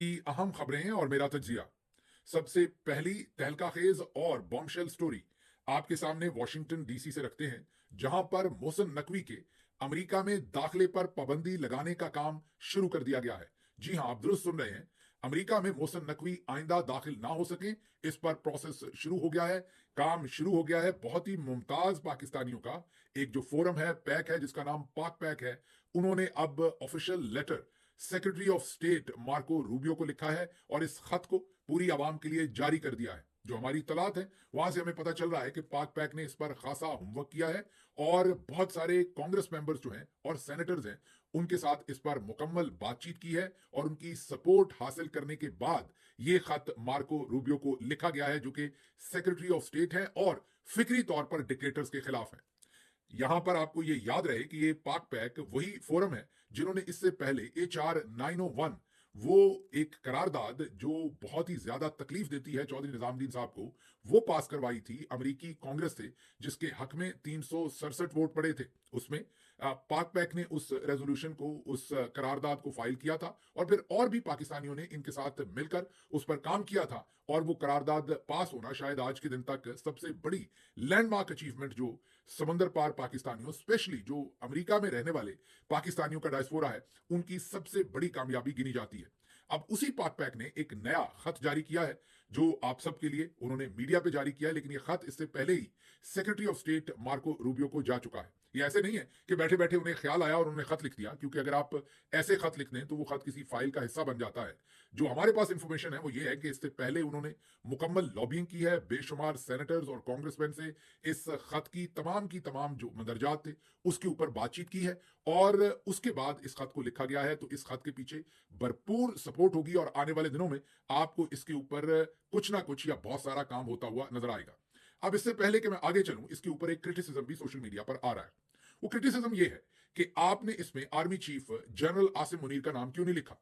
की अहम खबरें और मेरा तजिया। सबसे पहली तहलका-खेज और बॉम्बशेल स्टोरी आपके सामने वॉशिंगटन डीसी से रखते हैं, जहां पर मोहसिन नकवी के अमेरिका में दाखिले पर पाबंदी लगाने का काम शुरू कर दिया गया है। जी हां, आप दुरुस्त सुन रहे हैं। अमेरिका में मोहसिन नकवी आइंदा दाखिल ना हो सके, इस पर प्रोसेस शुरू हो गया है, काम शुरू हो गया है। बहुत ही मुमताज पाकिस्तानियों का एक जो फोरम है, पैक है, जिसका नाम पाक पैक है, उन्होंने अब official letter secretary of state Marco Rubio को लिखा है और इस खत को पूरी आवाम के लिए जारी कर दिया है। जो हमारी इतलात है, वहां से हमें पता चल रहा है कि पाक पैक ने इस पर खासा होमवर्क किया है और बहुत सारे कांग्रेस मेंबर्स जो हैं और सेनेटर्स हैं, उनके साथ इस पर मुकम्मल बातचीत की है और उनकी सपोर्ट हासिल करने के बाद ये खत मार्को रूबियो को लिखा गया है, जो कि सेक्रेटरी ऑफ स्टेट है और फिक्री तौर पर डिक्टेटर्स के खिलाफ है। यहां पर आपको ये याद रहे कि ये पाक पैक वही फोरम है जिन्होंने इससे पहले HR 901, वो एक करारदाद जो बहुत ही ज्यादा तकलीफ देती है चौधरी निजामुद्दीन साहब को, वो पास करवाई थी अमेरिकी कांग्रेस से, जिसके हक में 367 वोट पड़े थे। उसमें पाक पैक ने उस रेजोल्यूशन को, उस करारदाद को फाइल किया था और फिर और भी पाकिस्तानियों ने इनके साथ मिलकर उस पर काम किया था और वो करारदाद पास होना शायद आज के दिन तक सबसे बड़ी लैंडमार्क अचीवमेंट जो समंदर पार पाकिस्तानियों, स्पेशली जो अमेरिका में रहने वाले पाकिस्तानियों का डायस्पोरा है, उनकी सबसे बड़ी कामयाबी गिनी जाती है। अब उसी पाक पैक ने एक नया खत जारी किया है, जो आप सबके लिए उन्होंने मीडिया पे जारी किया है, लेकिन यह खत इससे पहले ही secretary of state Marco Rubio को जा चुका है। ये ऐसे नहीं है कि बैठे बैठे उन्हें ख्याल आया और उन्होंने खत लिख दिया, क्योंकि अगर आप ऐसे खत लिख दें तो वो खत किसी फाइल का हिस्सा बन जाता है। जो हमारे पास इंफॉर्मेशन है वो ये है कि इससे पहले उन्होंने मुकम्मल लॉबिंग की है बेशुमार सेनेटर्स और कांग्रेसमैन से, इस खत की तमाम जो मंदरजात थे उसके ऊपर बातचीत की है और उसके बाद इस खत को लिखा गया है। तो इस खत के पीछे भरपूर सपोर्ट होगी और आने वाले दिनों में आपको इसके ऊपर कुछ ना कुछ या बहुत सारा काम होता हुआ नजर आएगा। अब इससे पहले कि मैं आगे चलूं, इसके ऊपर एक क्रिटिसिज्म भी सोशल मीडिया पर आ रहा है। वो क्रिटिसिज्म ये है कि आपने इसमें army chief general Asim Munir का नाम क्यों नहीं लिखा।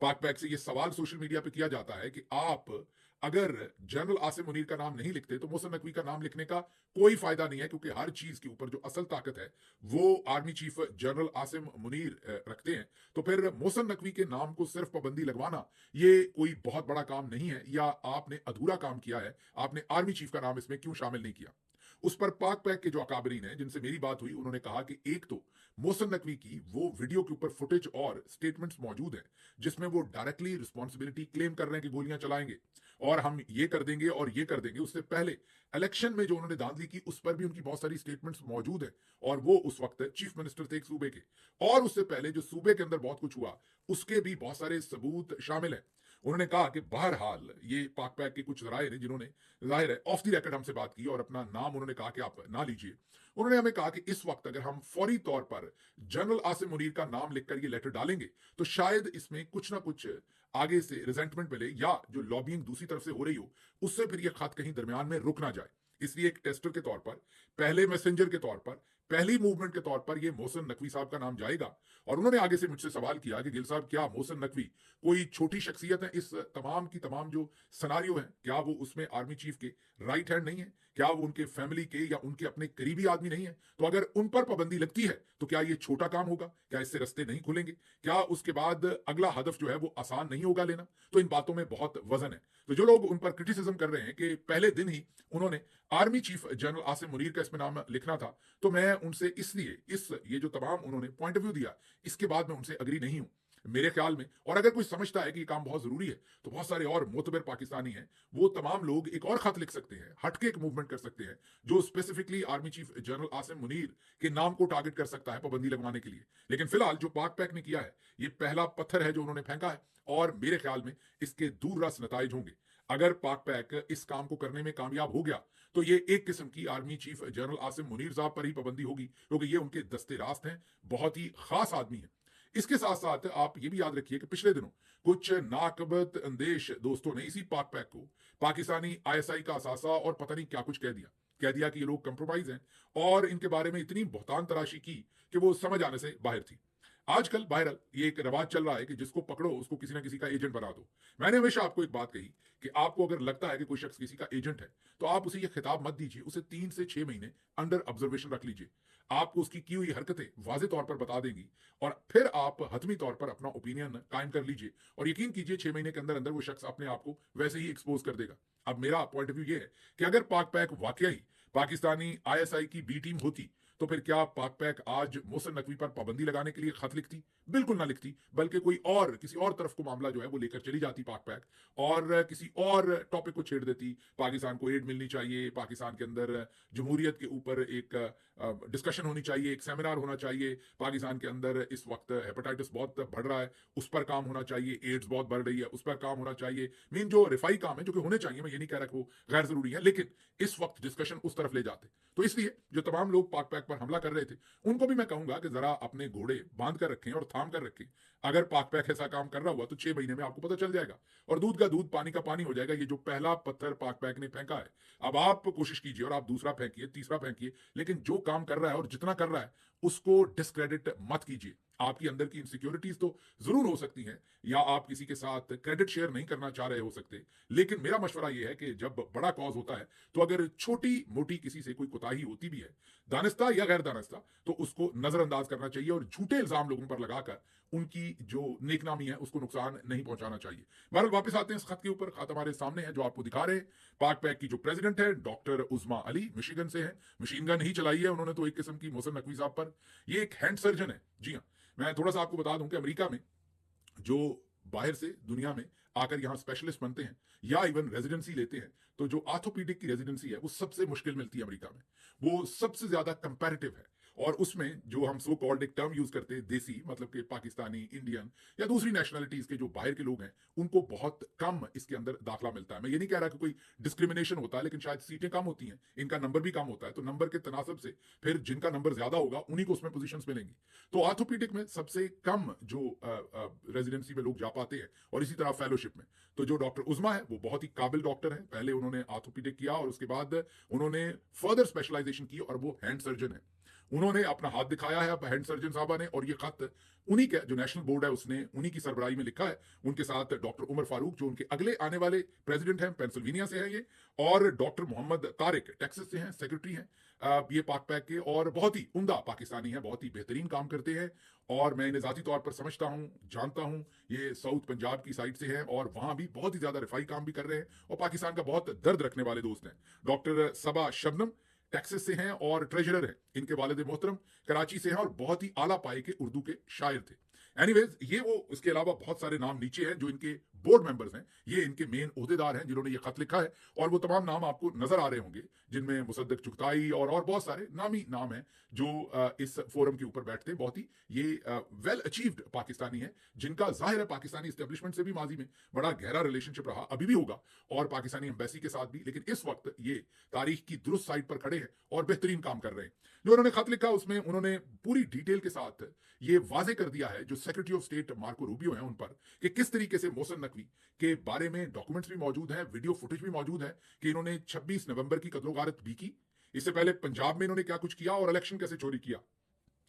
पाक पैक से ये सवाल सोशल मीडिया पे किया जाता है कि आप अगर जनरल आसिम मुनीर का नाम नहीं लिखते तो मोहसिन नकवी का नाम लिखने का कोई फायदा नहीं है, क्योंकि हर चीज के ऊपर जो असल ताकत है वो army chief general Asim Munir रखते हैं। तो फिर मोहसिन नकवी के नाम को सिर्फ पाबंदी लगवाना ये कोई बहुत बड़ा काम नहीं है, या आपने अधूरा काम किया है, आपने आर्मी चीफ का नाम इसमें क्यों शामिल नहीं किया। उस पर पाक पैक के जो अकाबरीन हैं जिनसे मेरी बात हुई, उन्होंने कहा कि एक तो मोहसिन नकवी की वो वीडियो के ऊपर फुटेज और स्टेटमेंट्स मौजूद हैं जिसमें वो डायरेक्टली रिस्पॉन्सिबिलिटी क्लेम कर रहे हैं कि गोलियां चलाएंगे और हम ये कर देंगे और ये कर देंगे। उससे पहले इलेक्शन में जो उन्होंने धांधली की उस पर भी उनकी बहुत सारी स्टेटमेंट्स मौजूद हैं और वो उस वक्त चीफ मिनिस्टर थे एक सूबे के, और उससे पहले जो सूबे के अंदर बहुत कुछ हुआ उसके भी बहुत सारे सबूत शामिल हैं। उन्होंने कहा कि बहरहाल ये पाक पैक के कुछ जराये ने जिन्होंने जाहिर है ऑफ द रिकॉर्ड हमसे बात की और अपना नाम उन्होंने कहा कि आप ना लीजिए। उन्होंने हमें कहा कि इस वक्त अगर हम फौरी तौर पर जनरल आसिम मुनीर का नाम लिखकर ये लेटर डालेंगे तो शायद इसमें कुछ ना कुछ आगे से रिजेंटमेंट मिले या जो लॉबिंग दूसरी तरफ से हो रही हो उससे फिर ये खत कहीं दरमियान में रुक ना जाए। इसलिए एक टेस्टर के तौर पर, पहले मैसेंजर के तौर पर, पहली मूवमेंट के तौर पर ये मोहसिन नकवी साहब का नाम जाएगा। और उन्होंने आगे से मुझसे सवाल किया कि गिल साहब, क्या मोहसिन नकवी कोई छोटी शख्सियत है? इस तमाम की तमाम जो सनारियो है, क्या वो उसमें आर्मी चीफ के राइट हैंड नहीं है? क्या वो उनके फैमिली के या उनके अपने करीबी आदमी नहीं है? तो अगर उन पर पाबंदी लगती है तो क्या ये छोटा काम होगा? क्या इससे रास्ते नहीं खुलेंगे? क्या उसके बाद अगला हदफ जो है वो आसान नहीं होगा लेना? तो इन बातों में बहुत वजन है। तो जो लोग उन पर क्रिटिसिज्म कर रहे हैं कि पहले दिन ही उन्होंने army chief general Asim Munir का इसमें नाम लिखना था, तो मैं उनसे इसलिए इस ये जो तमाम उन्होंने पॉइंट ऑफ व्यू दिया, इसके बाद मैं उनसे अग्री नहीं हूं मेरे ख्याल में। और अगर कोई समझता है कि ये काम बहुत जरूरी है तो बहुत सारे और मोतबर पाकिस्तानी हैं, वो तमाम लोग एक और खत लिख सकते हैं, हटके एक मूवमेंट कर सकते हैं जो specifically army chief general Asim Munir के नाम को टारगेट कर सकता है पाबंदी लगवाने के लिए। लेकिन फिलहाल जो पाक पैक ने किया है, ये पहला पत्थर है जो उन्होंने फेंका है और मेरे ख्याल में इसके दूर रस नताइज होंगे। अगर पाक पैक इस काम को करने में कामयाब हो गया तो ये एक किस्म की army chief general Asim Munir साहब पर ही पाबंदी होगी, क्योंकि ये उनके दस्ते रास्त हैं, बहुत ही खास आदमी है। इसके साथ साथ आप ये भी याद रखिए कि पिछले दिनों कुछ नाकबत अंदेश दोस्तों ने इसी पाक पैक को पाकिस्तानी ISI का असासा और पता नहीं क्या कुछ कह दिया कि ये लोग कंप्रोमाइज हैं और इनके बारे में इतनी बहुतान तराशी की कि वो समझ आने से बाहर थी। आजकल वायरल ये एक रिवाज चल रहा है कि जिसको पकड़ो उसको किसी ना किसी का एजेंट बना दो। मैंने हमेशा आपको एक बात कही कि आपको अगर लगता है कि कोई शख्स किसी का एजेंट है, तो आप उसे ये खिताब मत दीजिए, उसे 3 से 6 महीने अंडर ऑब्जर्वेशन रख लीजिए। आपको उसकी की हुई हरकतें वाज़ेह तौर पर बता देंगी और फिर आप हतमी तौर पर अपना ओपिनियन कायम कर लीजिए और यकीन कीजिए 6 महीने के अंदर-अंदर वो शख्स अपने आप को वैसे ही एक्सपोज़ कर देगा। अब मेरा पॉइंट ऑफ व्यू ये है कि अगर पाक-पैक वाक़ई पाकिस्तानी आईएसआई की बी टीम होती, तो फिर क्या पाक-पैक आज मोहसिन नकवी पर पाबंदी लगाने के लिए खत लिखती? बिल्कुल ना लिखती, बल्कि कोई और किसी और तरफ को मामला जो है वो लेकर चली जाती पाक-पैक और किसी और टॉपिक को छेड़ देती। पाकिस्तान को एड मिलनी चाहिए, पाकिस्तान के अंदर जमहूरियत के ऊपर एक डिस्कशन होनी चाहिए, एक सेमिनार होना चाहिए, पाकिस्तान के अंदर इस वक्त हेपेटाइटिस बहुत बढ़ रहा है, उस पर काम होना चाहिए, एड्स बहुत बढ़ रही है, उस पर काम होना चाहिए। मेन जो रिफाई काम है, जो कि होने चाहिए, मैं ये नहीं कह रहा कि वो गैर ज़रूरी है, लेकिन इस वक्त डिस्कशन उस तरफ ले जाते। तो इसलिए जो तमाम लोग पाक-पैक पर हमला कर रहे थे, उनको भी मैं कहूँगा कि ज़रा अपने घोड़े बाँध कर रखें और थाम कर रखें। अगर पाक-पैक ऐसा काम कर रहा हुआ, तो 6 महीने में आपको पता चल जाएगा और दूध का दूध, पानी का पानी हो जाएगा। ये जो पहला पत्थर पाक-पैक ने फेंका है, अब आप कोशिश कीजिए और आप दूसरा फेंकिए, तीसरा फेंकिए, लेकिन जो काम कर रहा है और जितना कर रहा है, उसको डिस्क्रेडिट मत कीजिए। आपकी अंदर की इनसिक्योरिटीज़ तो ज़रूर हो सकती हैं या आप किसी के साथ क्रेडिट शेयर नहीं करना चाह रहे हो सकते, लेकिन मेरा मशवरा ये है कि जब बड़ा कॉज़ होता है, तो अगर छोटी-मोटी किसी से कोई कोताही होती भी है, दानिस्ता या गैर दानिस्ता, तो उसको नज़रअंदाज करना चाहिए और झूठे इल्ज़ाम लोगों पर लगाकर उनकी जो नेकनामी है, उसको नुकसान नहीं पहुंचाना चाहिए। बहरहाल वापस आते हैं इस खत के ऊपर। खत हमारे सामने है जो आपको दिखा रहे हैं। पाक-पैक की जो प्रेज़िडेंट है, डॉक्टर उज़्मा अली, मिशिगन से हैं। मशीन गन ही चलाई है उन्होंने तो एक किस्म की मोहसिन नकवी साहब पर। ये एक हैंड सर्जन है। जी हाँ, मैं थोड़ा-सा आपको बता दूं कि अमेरिका में जो बाहर से दुनिया में आकर यहाँ स्पेशलिस्ट बनते हैं या इवन रेजिडेंसी लेते हैं, तो जो आर्थोपीडिक की रेजिडेंसी है वो सबसे मुश्किल मिलती है अमेरिका में। वो सबसे ज्यादा कंपैरेटिव है और उसमें जो हम सो कॉल्ड एक टर्म यूज करते हैं देसी, मतलब कि पाकिस्तानी, इंडियन या दूसरी नेशनलिटीज के जो बाहर के लोग हैं, उनको बहुत कम इसके अंदर दाखला मिलता है। मैं ये नहीं कह रहा कि कोई डिस्क्रिमिनेशन होता है, लेकिन शायद सीटें कम होती हैं, इनका नंबर भी कम होता है, तो नंबर के तनासब से फिर जिनका नंबर ज्यादा होगा उन्हीं को उसमें पोजीशन मिलेंगी। तो आर्थोपीडिक में सबसे कम जो रेजिडेंसी में लोग जा पाते हैं और इसी तरह फेलोशिप में। तो जो डॉक्टर उज़्मा है वो बहुत ही काबिल डॉक्टर है। पहले उन्होंने आर्थोपीडिक किया और उसके बाद उन्होंने फर्दर स्पेशलाइजेशन की और वो हैंड सर्जन है। उन्होंने अपना हाथ दिखाया है अब हैंड सर्जन साहबा ने, और ये खत उन्हीं के जो नेशनल बोर्ड है उसने उन्हीं की सरबराही में लिखा है। उनके साथ डॉक्टर उमर फारूक जो उनके अगले आने वाले प्रेसिडेंट हैं, पेंसिल्वेनिया से हैं ये, और डॉक्टर मोहम्मद तारिक टेक्सास से हैं, सेक्रेटरी हैं ये पाक-पैक के, और बहुत ही उम्दा पाकिस्तानी हैं, बहुत ही बेहतरीन काम करते हैं और मैं इन्हें ज़ाती तौर पर समझता हूँ, जानता हूँ। ये साउथ पंजाब की साइड से हैं और वहाँ भी बहुत ही ज़्यादा रिफाई काम भी कर रहे हैं और पाकिस्तान का बहुत दर्द रखने वाले दोस्त हैं। डॉक्टर सबा शबनम टेक्सास से हैं और ट्रेजरर हैं। इनके वालिद मोहतरम कराची से हैं और बहुत ही आला पाए के उर्दू के शायर थे। एनीवेज ये वो, इसके अलावा बहुत सारे नाम नीचे हैं जो इनके बोर्ड मेंबर्स हैं, ये इनके मेन ओहदेदार हैं जिन्होंने ये खत लिखा है और वो तमाम नाम आपको नजर आ रहे होंगे जिनमें मुसद्दक चुगताई और बहुत सारे नामी नाम हैं जो इस फोरम के ऊपर बैठते हैं। बहुत ही ये वेल अचीव्ड पाकिस्तानी हैं जिनका जाहिर है पाकिस्तानी इस्टेब्लिशमेंट से भी माजी में बड़ा गहरा रिलेशनशिप रहा, अभी भी होगा, और पाकिस्तानी एम्बेसी के साथ भी, लेकिन इस वक्त ये तारीख की दुरुस्त साइड पर खड़े हैं और बेहतरीन काम कर रहे हैं। जो उन्होंने खत लिखा उसमें उन्होंने पूरी डिटेल के साथ ये वाजे कर दिया है जो secretary of state Marco Rubio हैं उन पर, कि किस तरीके से मोहसिन नकवी के बारे में डॉक्यूमेंट्स भी मौजूद हैं, वीडियो फुटेज भी मौजूद है कि इन्होंने 26 नवंबर की कत्लो गारत भी की, इससे पहले पंजाब में इन्होंने क्या कुछ किया और इलेक्शन कैसे चोरी किया।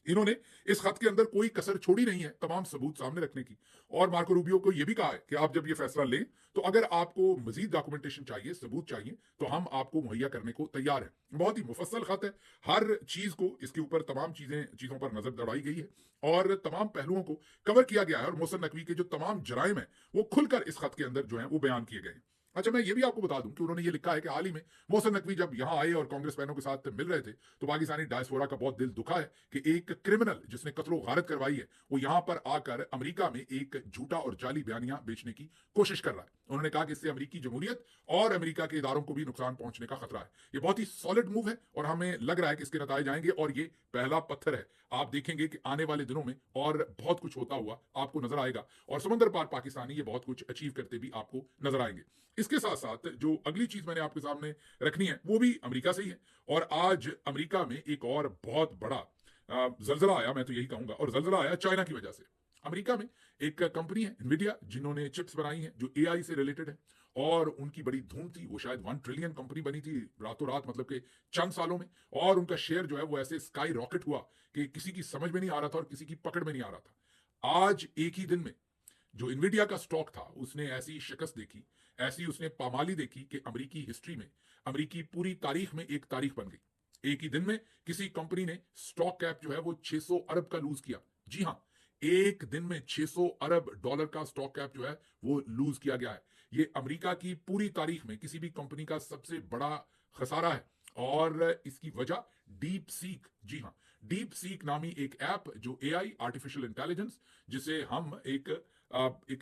इन्होंने इस खत के अंदर कोई कसर छोड़ी नहीं है तमाम सबूत सामने रखने की। और मार्को रूबियो को यह भी कहा है कि आप जब ये फैसला लें तो अगर आपको मजीद डॉक्यूमेंटेशन चाहिए, सबूत चाहिए, तो हम आपको मुहैया करने को तैयार हैं। बहुत ही मुफस्सल खत है, हर चीज को इसके ऊपर तमाम चीजों पर नजर दौड़ाई गई है और तमाम पहलुओं को कवर किया गया है और मोहसिन नकवी के जो तमाम जराइम है वो खुलकर इस खत के अंदर जो है वो बयान किए गए हैं। अच्छा, मैं ये भी आपको बता दूं कि उन्होंने ये लिखा है कि हाल ही में मोहसिन नकवी जब यहां आए और कांग्रेस बहनों के साथ मिल रहे थे तो पाकिस्तानी डायस्पोरा का बहुत दिल दुखा है कि एक क्रिमिनल जिसने कत्लो गारत करवाई है वो यहां पर आकर अमेरिका में एक झूठा और जाली बयानियां बेचने की कोशिश कर रहा है। उन्होंने कहा कि इससे अमेरिकी जमहूरियत और अमेरिका के इदारों को भी नुकसान पहुंचने का खतरा है। ये बहुत ही सॉलिड मूव है और हमें लग रहा है कि इसके नतीजे आएंगे और ये पहला पत्थर है। आप देखेंगे कि आने वाले दिनों में और बहुत कुछ होता हुआ आपको नजर आएगा और समंदर पार पाकिस्तानी ये बहुत कुछ अचीव करते भी आपको नजर आएंगे। इसके साथ साथ जो अगली चीज मैंने आपके सामने रखनी है वो भी अमेरिका से ही है और आज अमेरिका में एक और बहुत बड़ा जलजला आया, मैं तो यही कहूंगा, और जलजला आया चाइना की वजह से। अमेरिका में एक कंपनी है इन्विडिया जिन्होंने चिप्स बनाई हैं जो एआई से रिलेटेड है और उनकी बड़ी धूम थी, वो शायद 1 ट्रिलियन कंपनी बनी थी रातों रात, मतलब के चंद सालों में, और उनका शेयर जो है वो ऐसे स्काई रॉकेट हुआ कि किसी की समझ में नहीं आ रहा था और किसी की पकड़ में नहीं आ रहा था। आज एक ही दिन में जो इन्विडिया का स्टॉक था उसने ऐसी शिकस्त देखी, ऐसी उसने पामाली देखी कि अमेरिकी हिस्ट्री में, अमेरिकी पूरी तारीख में एक तारीख बन गई। एक ही दिन में किसी कंपनी ने स्टॉक कैप जो है वो 600 अरब का लूज किया। जी हां, एक दिन में 600 अरब डॉलर का स्टॉक कैप जो है वो लूज किया गया है। ये अमेरिका की पूरी तारीख में किसी भी कंपनी का सबसे बड़ा खसारा है। और इसकी वजह डीप सीक, जी हां, डीप सीक नामी एक ऐप जो एआई, आर्टिफिशियल इंटेलिजेंस, जिसे हम एक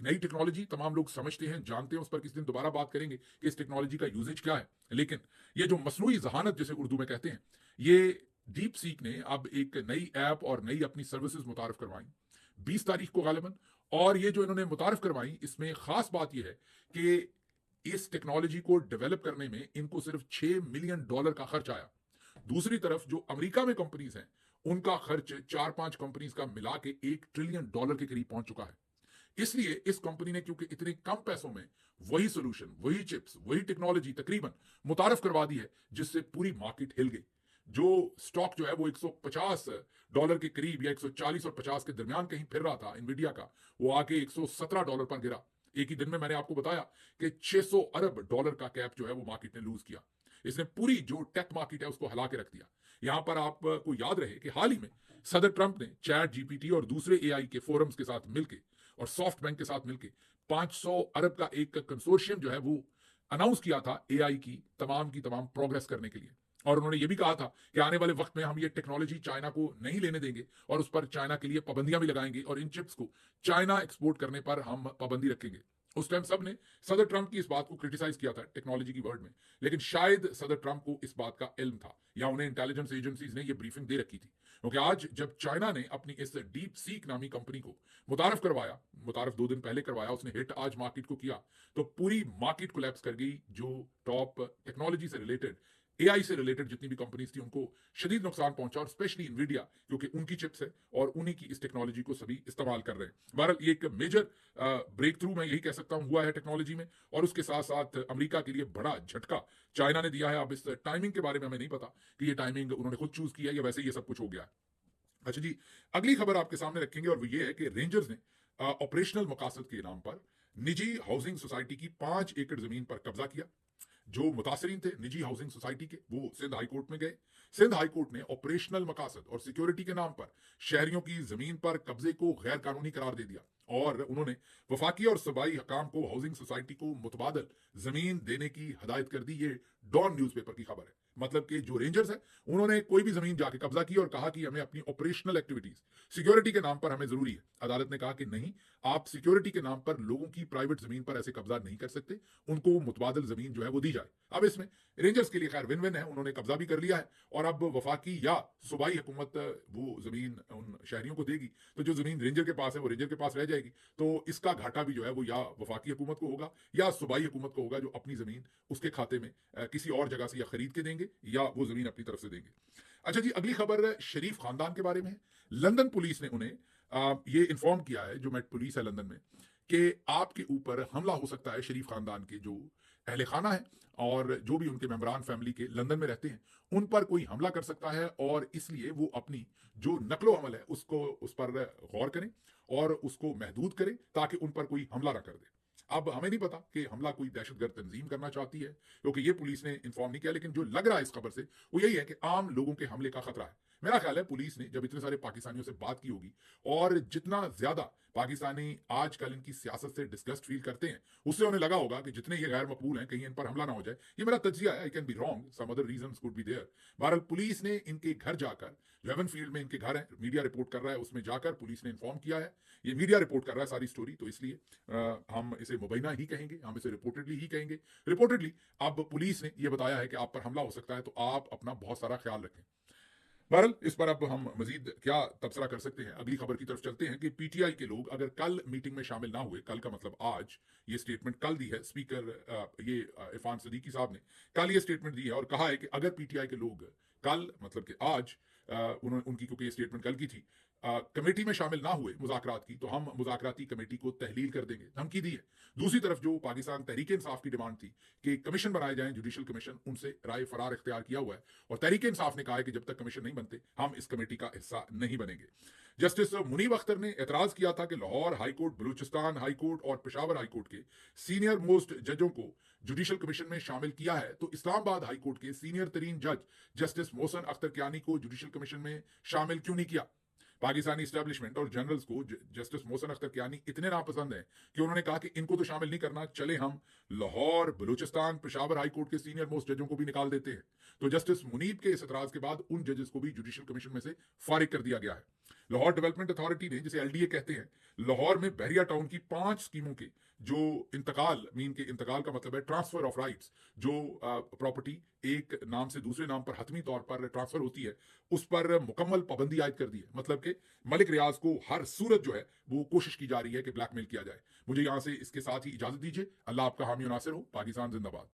नई टेक्नोलॉजी तमाम लोग समझते हैं, जानते हैं, उस पर किसी दिन दोबारा बात करेंगे कि इस टेक्नोलॉजी का यूजेज क्या है। लेकिन ये जो मसनूई जहानत जिसे उर्दू में कहते हैं, ये डीप सीक ने अब एक नई ऐप और नई अपनी सर्विसेज मुतारफ करवाई 20 तारीख को गालिबन। और ये जो इन्होंने मुतारफ करवाई, इसमें खास बात यह है कि इस टेक्नोलॉजी को डेवलप करने में इनको सिर्फ $6 मिलियन का खर्च आया। दूसरी तरफ जो अमेरिका में कंपनीज हैं, उनका खर्च 4-5 कंपनीज का मिला के $1 ट्रिलियन के करीब पहुंच चुका है। इसलिए इस कंपनी ने क्योंकि इतने कम पैसों में वही सोल्यूशन, वही चिप्स, वही टेक्नोलॉजी तकरीबन मुतारफ करवा दी है, जिससे पूरी मार्केट हिल गई। जो स्टॉक जो है वो $150 के करीब या 140 और 50 के दरमियान कहीं फिर रहा था इन्विडिया का, वो आके $117 पर गिरा। एक ही दिन में मैंने आपको बताया कि $600 अरब का कैप जो है वो मार्केट ने लूज किया। इसने पूरी जो टेक मार्केट है उसको हिला के रख दिया। यहां पर आपको याद रहे कि हाल ही में सदर ट्रंप ने चैट जीपीटी और दूसरे एआई के फोरम्स के साथ मिलकर और सॉफ्ट बैंक के साथ मिलकर 500 अरब का एक कंसोर्शियम जो है वो अनाउंस किया था एआई की तमाम प्रोग्रेस करने के लिए। और उन्होंने ये भी कहा था कि आने वाले वक्त में हम ये टेक्नोलॉजी चाइना को नहीं लेने देंगे और उस पर चाइना के लिए पाबंदियां भी लगाएंगे और इन चिप्स को चाइना एक्सपोर्ट करने पर हम पाबंदी रखेंगे। उस टाइम सब ने सदर ट्रंप की इस बात को क्रिटिसाइज किया था टेक्नोलॉजी की वर्ड में, लेकिन शायद सदर ट्रंप को इस बात का इल्म था या उन्हें इंटेलिजेंस एजेंसीज ने यह ब्रीफिंग दे रखी थी। क्योंकि आज जब चाइना ने अपनी इस डीप सीक नामी कंपनी को मुतारफ करवाया, मुतारफ 2 दिन पहले करवाया, उसने हिट आज मार्केट को किया, तो पूरी मार्केट कोलैप्स कर गई। जो टॉप टेक्नोलॉजी से रिलेटेड, एआई से रिलेटेड जितनी भी कंपनीज थी उनको शदीद नुकसान पहुंचा, और स्पेशली इन्विडिया, क्योंकि उनकी चिप्स है और उन्हीं की इस टेक्नोलॉजी को सभी इस्तेमाल कर रहे हैं। बहरहाल ये एक मेजर ब्रेक थ्रू मैं यही कह सकता हूं हुआ है टेक्नोलॉजी में, और उसके साथ साथ अमेरिका के लिए बड़ा झटका चाइना ने दिया है। अब इस टाइमिंग के बारे में हमें नहीं पता कि ये टाइमिंग उन्होंने खुद चूज किया या वैसे ये सब कुछ हो गया है। अच्छा जी, अगली खबर आपके सामने रखेंगे और वो ये है कि रेंजर्स ने ऑपरेशनल मकासद के नाम पर निजी हाउसिंग सोसाइटी की 5 एकड़ जमीन पर कब्जा किया। जो मुतासरीन थे निजी हाउसिंग सोसाइटी के, वो सिंध हाईकोर्ट में गए। सिंध हाईकोर्ट ने ऑपरेशनल मकासद और सिक्योरिटी के नाम पर शहरियों की जमीन पर कब्जे को गैर कानूनी करार दे दिया, और उन्होंने वफाकी और सूबाई हकाम को हाउसिंग सोसाइटी को मुतबादल जमीन देने की हदायत कर दी। ये डॉन न्यूज़पेपर की खबर है। मतलब कि जो रेंजर्स है उन्होंने कोई भी जमीन जाके कब्जा की और कहा कि हमें अपनी ऑपरेशनल एक्टिविटीज सिक्योरिटी के नाम पर हमें जरूरी है। अदालत ने कहा कि नहीं, आप सिक्योरिटी के नाम पर लोगों की प्राइवेट जमीन पर ऐसे कब्जा नहीं कर सकते, उनको मुतबादल जमीन जो है वो दी जाए। अब इसमें रेंजर्स के लिए खैर विन विन है, उन्होंने कब्जा भी कर लिया है और अब वफाकी या सूबाई हुकूमत वो जमीन उन शहरियों को देगी, तो जो जमीन रेंजर के पास है वो रेंजर के पास रह जाएगी। तो इसका घाटा भी जो है वो या वफाकी हुकूमत को होगा या सूबाई हुकूमत को होगा, जो अपनी जमीन उसके खाते में किसी और जगह से या खरीद के देंगे या वो जमीन अपनी तरफ से देंगे। अच्छा जी, अगली खबर शरीफ खानदान के बारे में है। लंदन पुलिस ने उन्हें ये इन्फॉर्म किया है, जो मेट पुलिस है लंदन में, कि आपके ऊपर हमला हो सकता है। शरीफ खानदान के जो अहले खाना है और जो भी उनके मेंबरान फैमिली के लंदन में रहते हैं, उन पर कोई हमला कर सकता है, और इसलिए वो अपनी जो नकलो अमल है उसको उस पर गौर करें और उसको महदूद करें ताकि उन पर कोई हमला ना कर दे। अब हमें नहीं पता कि हमला कोई दहशतगर्द तंजीम करना चाहती है, क्योंकि ये पुलिस ने इन्फॉर्म नहीं किया, लेकिन जो लग रहा है इस खबर से वो यही है कि आम लोगों के हमले का खतरा है। मेरा ख्याल है पुलिस ने जब इतने सारे पाकिस्तानियों से बात की होगी, और जितना ज्यादा पाकिस्तानी आजकल इनकी सियासत से डिस्गस्ट फील करते हैं, उससे उन्हें लगा होगा कि जितने ये गैर मकबूल हैं कहीं इन पर हमला ना हो जाए। ये मेरा तज्जिया है, I can be wrong, some other reasons could be there. बहरहाल पुलिस ने इनके घर जाकर, लेवन फील्ड में इनके घर है, मीडिया रिपोर्ट कर रहा है, उसमें जाकर पुलिस ने इन्फॉर्म किया है। ये मीडिया रिपोर्ट कर रहा है सारी स्टोरी, तो इसलिए हम इसे मुबैना ही कहेंगे, हम इसे रिपोर्टेडली ही कहेंगे। रिपोर्टेडली अब पुलिस ने यह बताया है कि आप पर हमला हो सकता है, तो आप अपना बहुत सारा ख्याल रखें। बहरहाल इस पर अब हम मजीद क्या तबसरा कर सकते हैं, अगली खबर की तरफ चलते हैं कि पीटीआई के लोग अगर कल मीटिंग में शामिल ना हुए, कल का मतलब आज, ये स्टेटमेंट कल दी है स्पीकर इरफान सदीकी साहब ने कल ये स्टेटमेंट दी है और कहा है कि अगर पीटीआई के लोग कल मतलब कि आज उन्होंने उनकी, क्योंकि ये स्टेटमेंट कल की थी, कमेटी में शामिल ना हुए मुज़ाकरात की, तो हम मुज़ाकराती कमेटी को तहलील कर देंगे, धमकी दी है। दूसरी तरफ जो पाकिस्तान तहरीक-ए-इंसाफ की डिमांड थी कि कमीशन बनाए जाएँ, जुडिशल कमीशन, उनसे राय फरार इख्तियार किया हुआ है और तहरीक-ए-इंसाफ ने कहा है कि जब तक कमीशन नहीं बनते, हम इस कमेटी का हिस्सा नहीं बनेंगे। जस्टिस मुनीब अख्तर ने एतराज़ किया था कि Lahore high court, Balochistan high court और पेशावर हाई कोर्ट के सीनियर मोस्ट जजों को जुडिशल कमीशन में शामिल किया है, तो इस्लामाबाद हाई कोर्ट के सीनियर तरीन जज जस्टिस मोहसन अख्तर कियानी को जुडिशल कमीशन में शामिल क्यों नहीं किया? पाकिस्तानी एस्टैब्लिशमेंट और जनरल्स को जस्टिस मोहसन अख्तर कियानी इतने नापसंद हैं कि उन्होंने कहा कि इनको तो शामिल नहीं करना, चले हम लाहौर, बलूचिस्तान, पेशावर हाई कोर्ट के सीनियर मोस्ट जजों को भी निकाल देते हैं। तो जस्टिस मुनीब के इस एतराज के बाद उन जजेस को भी जुडिशल कमीशन में से फारिग कर दिया गया है। लाहौर डेवलपमेंट अथॉरिटी ने, जिसे एलडीए कहते हैं, लाहौर में बहरिया टाउन की 5 स्कीमों के जो इंतकाल, मीन के इंतकाल का मतलब है ट्रांसफर ऑफ राइट्स, जो प्रॉपर्टी एक नाम से दूसरे नाम पर हतमी तौर पर ट्रांसफर होती है, उस पर मुकम्मल पाबंदी आयद कर दी है। मतलब कि मलिक रियाज को हर सूरत जो है वो कोशिश की जा रही है कि ब्लैकमेल किया जाए। मुझे यहां से इसके साथ ही इजाजत दीजिए। अल्लाह आपका हामी और नासिर हो। पाकिस्तान जिंदाबाद।